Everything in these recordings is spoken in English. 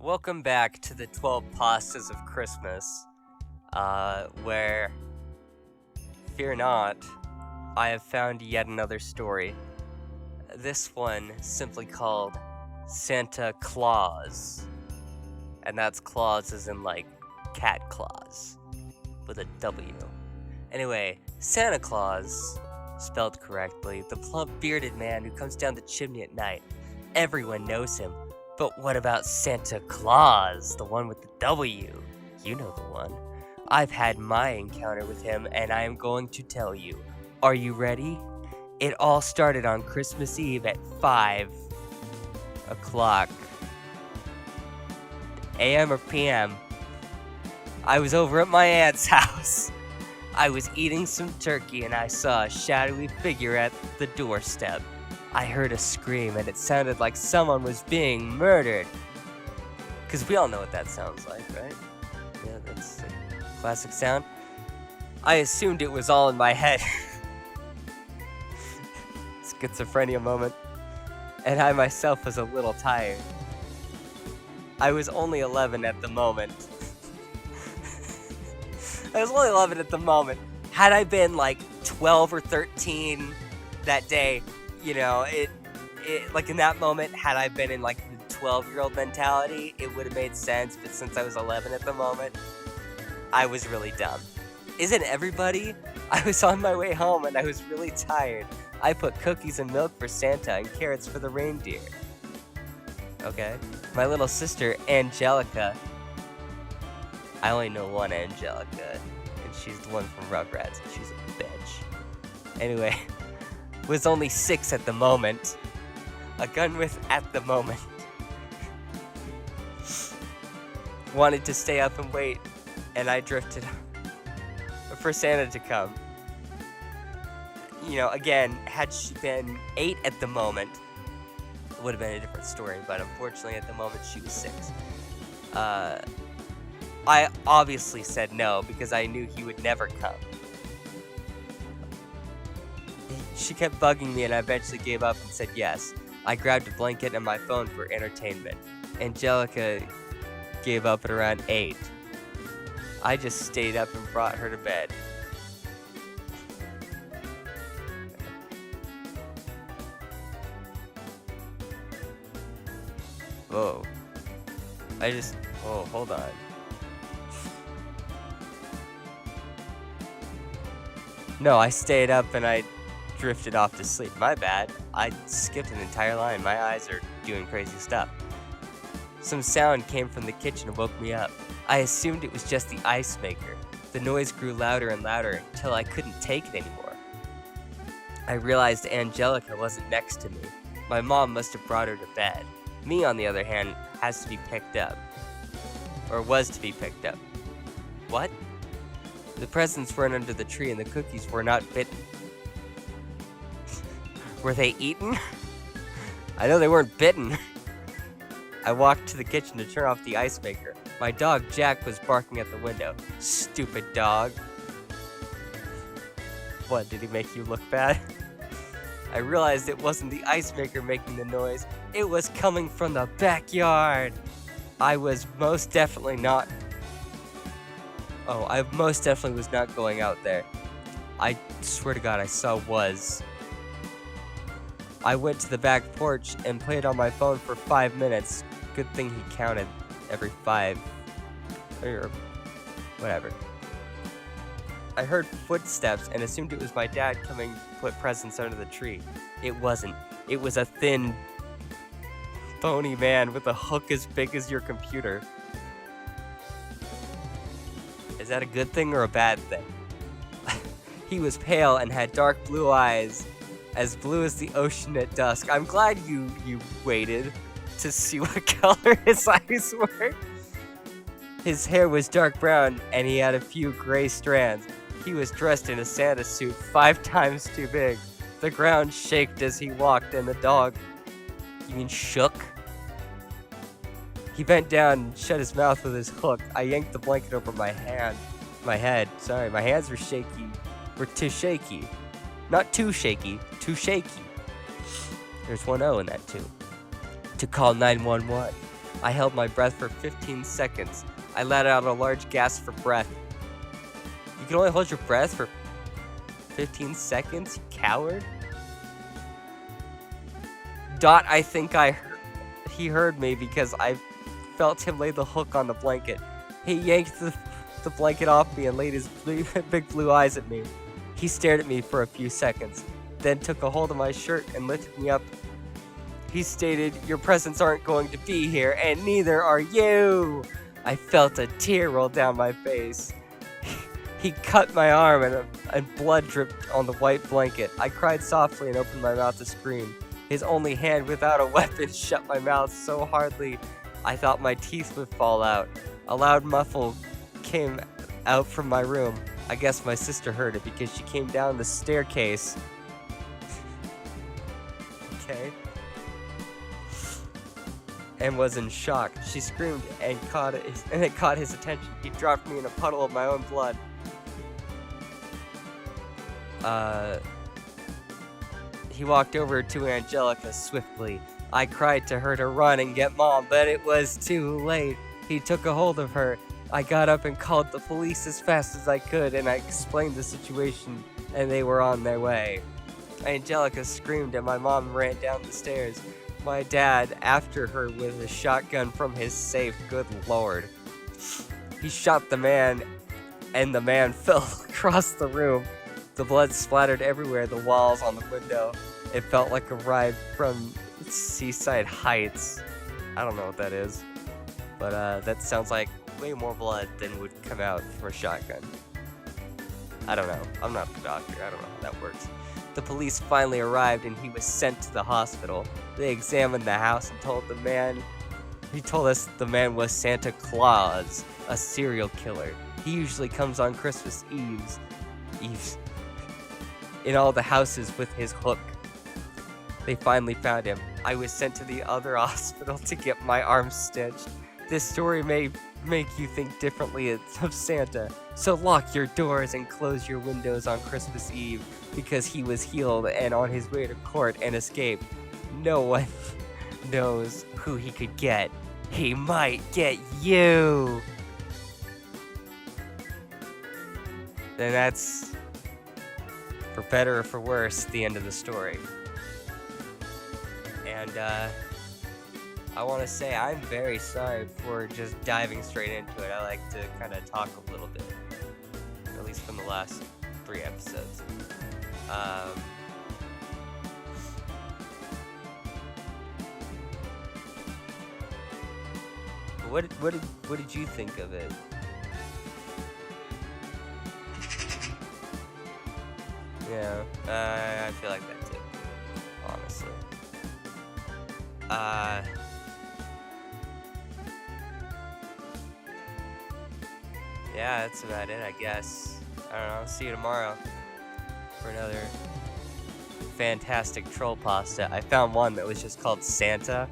Welcome back to the 12 Pastas of Christmas, where, fear not, I have found yet another story. This one simply called Santa Claus. And that's claws as in, like, cat claws, with a W. Anyway, Santa Claus, spelled correctly, the plump bearded man who comes down the chimney at night. Everyone knows him. But what about Santa Claus, the one with the W? You know the one. I've had my encounter with him, and I am going to tell you. Are you ready? It all started on Christmas Eve at 5 o'clock. AM or PM. I was over at my aunt's house. I was eating some turkey, and I saw a shadowy figure at the doorstep. I heard a scream, and it sounded like someone was being murdered. Because we all know what that sounds like, right? Yeah, that's a classic sound. I assumed it was all in my head. Schizophrenia moment. And I myself was a little tired. I was only 11 at the moment. I was only 11 at the moment. Had I been like 12 or 13 that day, you know, it like in that moment, had I been in like the 12-year-old mentality, it would have made sense. But since I was 11 at the moment, I was really dumb. Isn't everybody? I was on my way home and I was really tired. I put cookies and milk for Santa and carrots for the reindeer. Okay? My little sister, Angelica. I only know one Angelica, and she's the one from Rugrats, and she's a bitch. Anyway, was only 6 at the moment. A gun with at the moment. Wanted to stay up and wait, and I drifted for Santa to come. You know, again, had she been 8 at the moment, it would have been a different story, but unfortunately at the moment she was 6. I obviously said no because I knew he would never come. She kept bugging me and I eventually gave up and said yes. I grabbed a blanket and my phone for entertainment. Angelica gave up at around 8. I just stayed up and brought her to bed. Whoa. Oh, hold on. No, I stayed up and I drifted off to sleep. My bad. I skipped an entire line. My eyes are doing crazy stuff. Some sound came from the kitchen and woke me up. I assumed it was just the ice maker. The noise grew louder and louder until I couldn't take it anymore. I realized Angelica wasn't next to me. My mom must have brought her to bed. Me, on the other hand, has to be picked up. Or was to be picked up. What? The presents weren't under the tree and the cookies were not bitten. Were they eaten? I know they weren't bitten. I walked to the kitchen to turn off the ice maker. My dog, Jack, was barking at the window. Stupid dog. What, did he make you look bad? I realized it wasn't the ice maker making the noise. It was coming from the backyard. I most definitely was not going out there. I swear to God, I saw was. I went to the back porch and played on my phone for 5 minutes. Good thing he counted every 5. Or whatever. I heard footsteps and assumed it was my dad coming to put presents under the tree. It wasn't. It was a thin, bony man with a hook as big as your computer. Is that a good thing or a bad thing? He was pale and had dark blue eyes, as blue as the ocean at dusk. I'm glad you waited to see what color his eyes were. His hair was dark brown and he had a few gray strands. He was dressed in a Santa suit 5 times too big. The ground shaked as he walked and the dog, you mean shook? He bent down and shut his mouth with his hook. I yanked the blanket over my head. Sorry, my hands were too shaky. Not too shaky, too shaky. There's one O in that too. To call 911. I held my breath for 15 seconds. I let out a large gasp for breath. You can only hold your breath for 15 seconds, you coward? Dot, I think he heard me because I felt him lay the hook on the blanket. He yanked the blanket off me and laid his big blue eyes at me. He stared at me for a few seconds, then took a hold of my shirt and lifted me up. He stated, "Your presents aren't going to be here, and neither are you." I felt a tear roll down my face. He cut my arm and blood dripped on the white blanket. I cried softly and opened my mouth to scream. His only hand without a weapon shut my mouth so hardly I thought my teeth would fall out. A loud muffle came out from my room. I guess my sister heard it because she came down the staircase. Okay. And was in shock. She screamed and it caught his attention. He dropped me in a puddle of my own blood. He walked over to Angelica swiftly. I cried to her to run and get Mom, but it was too late. He took a hold of her. I got up and called the police as fast as I could, and I explained the situation, and they were on their way. Angelica screamed, and my mom ran down the stairs. My dad after her with a shotgun from his safe. Good Lord. He shot the man, and the man fell across the room. The blood splattered everywhere, the walls, on the window. It felt like a ride from Seaside Heights. I don't know what that is, but that sounds like way more blood than would come out from a shotgun. I don't know. I'm not the doctor. I don't know how that works. The police finally arrived and he was sent to the hospital. They examined the house and told us the man was Santa Claus, a serial killer. He usually comes on Christmas Eves in all the houses with his hook. They finally found him. I was sent to the other hospital to get my arm stitched. This story may make you think differently of Santa, so lock your doors and close your windows on Christmas Eve because he was healed and on his way to court and escaped. No one knows who he could get. He might get you. Then that's, for better or for worse, the end of the story. And I want to say I'm very sorry for just diving straight into it. I like to kind of talk a little bit, at least from the last 3 episodes. What did you think of it? Yeah, I feel like that too, honestly. Yeah, that's about it, I guess. I don't know, see you tomorrow for another fantastic troll pasta. I found one that was just called Santa,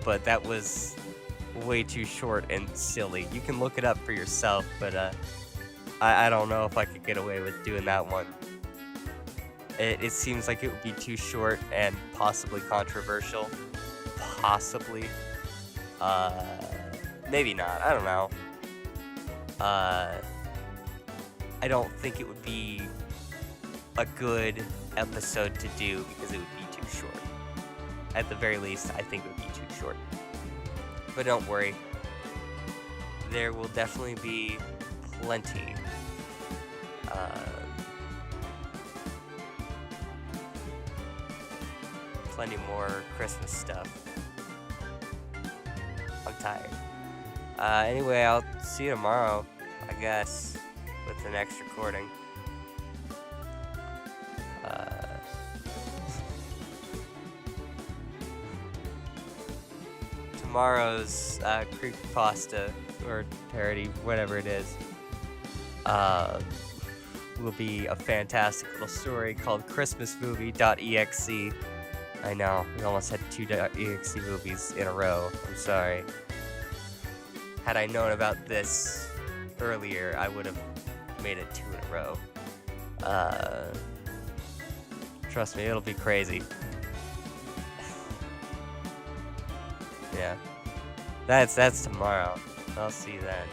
but that was way too short and silly. You can look it up for yourself, but I don't know if I could get away with doing that one. It seems like it would be too short and possibly controversial. Possibly. Maybe not. I don't know. I don't think it would be a good episode to do because it would be too short. At the very least, I think it would be too short. But don't worry. There will definitely be plenty. Plenty more Christmas stuff. I'm tired. Anyway, I'll see you tomorrow, I guess, with the next recording. Tomorrow's creepypasta or parody, whatever it is, will be a fantastic little story called ChristmasMovie.exe. I know, we almost had 2 .exe movies in a row. I'm sorry. Had I known about this earlier, I would have made it 2 in a row. Trust me, it'll be crazy. Yeah. That's tomorrow. I'll see you then.